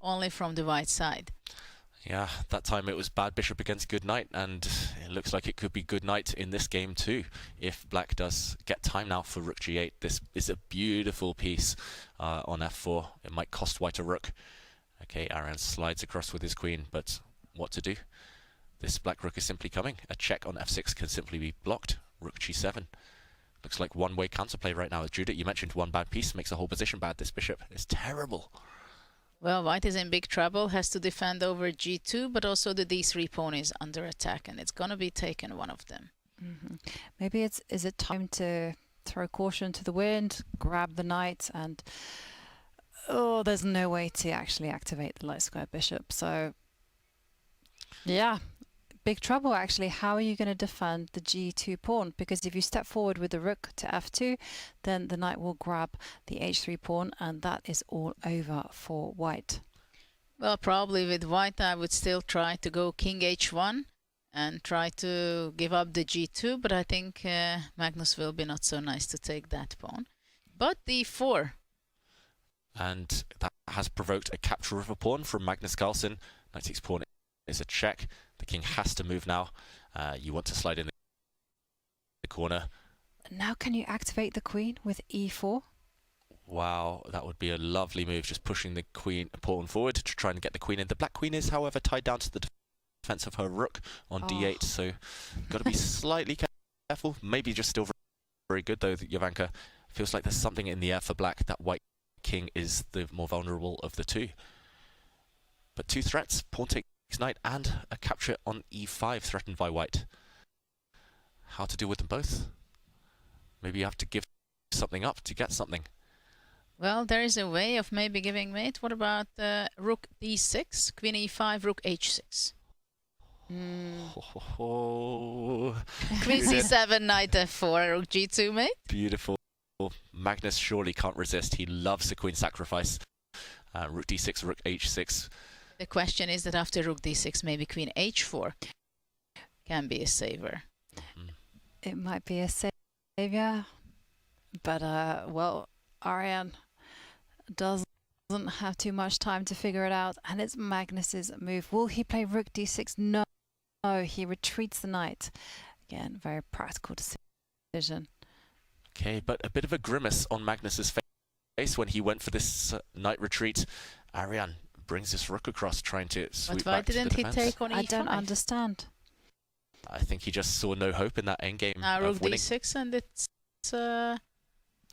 only from the white side. Yeah, that time it was bad bishop against good knight, and it looks like it could be good knight in this game too. If black does get time now for rook g8, this is a beautiful piece on f4. It might cost white a rook. Okay, Aryan slides across with his queen, but what to do? This black rook is simply coming. A check on f6 can simply be blocked. Rook g7. Looks like one-way counterplay right now. As Judith, you mentioned one bad piece makes the whole position bad. This bishop is terrible. Well, white is in big trouble, has to defend over g2, but also the d3 pawn is under attack, and it's going to be taken, one of them. Maybe is it time to throw caution to the wind, grab the knight, and oh, there's no way to actually activate the light square bishop. So yeah, big trouble actually. How are you going to defend the g2 pawn? Because if you step forward with the rook to f2, then the knight will grab the h3 pawn, and that is all over for white. Well, probably with white I would still try to go king h1 and try to give up the g2, but I think Magnus will be not so nice to take that pawn. But d4. And that has provoked a capture of a pawn from Magnus Carlsen. Knight takes pawn is a check. The king has to move now. You want to slide in the corner. Now can you activate the queen with e4? Wow, that would be a lovely move, just pushing the pawn forward to try and get the queen in. The black queen is, however, tied down to the defense of her rook on d8, so got to be slightly careful. Maybe just still very good, though, Jovanka. Feels like there's something in the air for black. That white king is the more vulnerable of the two. But two threats, pawn takes knight and a capture on e5 threatened by white. How to deal with them both? Maybe you have to give something up to get something. Well, there is a way of maybe giving mate. What about rook d6, queen e5, rook h6? Queen c7, knight f4, rook g2 mate. Beautiful. Magnus surely can't resist. He loves the queen sacrifice. Rook d6, rook h6. The question is that after rook d6, maybe queen h4 can be a saver. It might be a savior, but well, Aryan doesn't have too much time to figure it out, and it's Magnus's move. Will he play rook d6? No, he retreats the knight. Again, very practical decision. Okay, but a bit of a grimace on Magnus's face when he went for this knight retreat. Aryan brings this rook across, trying to sweep back to the defense. Why didn't he take on e5? I don't understand. I think he just saw no hope in that endgame now rook of winning. d6, and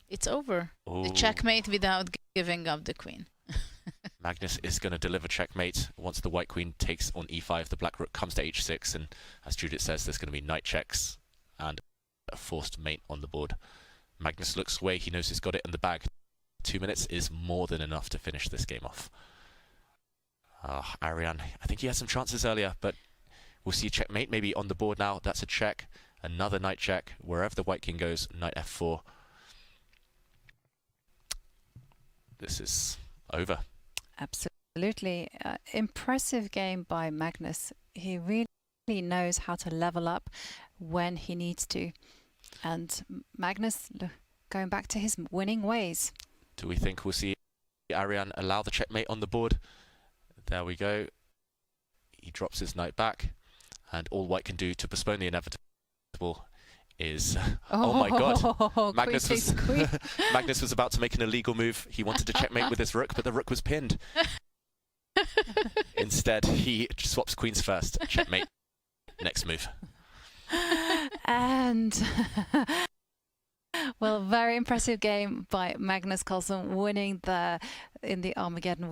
it's over. Ooh. The checkmate without giving up the queen. Magnus is going to deliver checkmate once the white queen takes on e5. The black rook comes to h6, and as Judith says, there's going to be knight checks and a forced mate on the board. Magnus looks away. He knows he's got it in the bag. 2 minutes is more than enough to finish this game off. Aryan, I think he had some chances earlier, but we'll see checkmate maybe on the board now. That's a check. Another knight check. Wherever the white king goes, knight f4. This is over. Absolutely. Impressive game by Magnus. He really knows how to level up when he needs to. And Magnus going back to his winning ways. Do we think we'll see Aryan allow the checkmate on the board? There we go. He drops his knight back, and all white can do to postpone the inevitable is... Oh my god! Magnus was about to make an illegal move. He wanted to checkmate with his rook, but the rook was pinned. Instead, he swaps queens first. Checkmate. Next move. And... well, very impressive game by Magnus Carlsen, winning in the Armageddon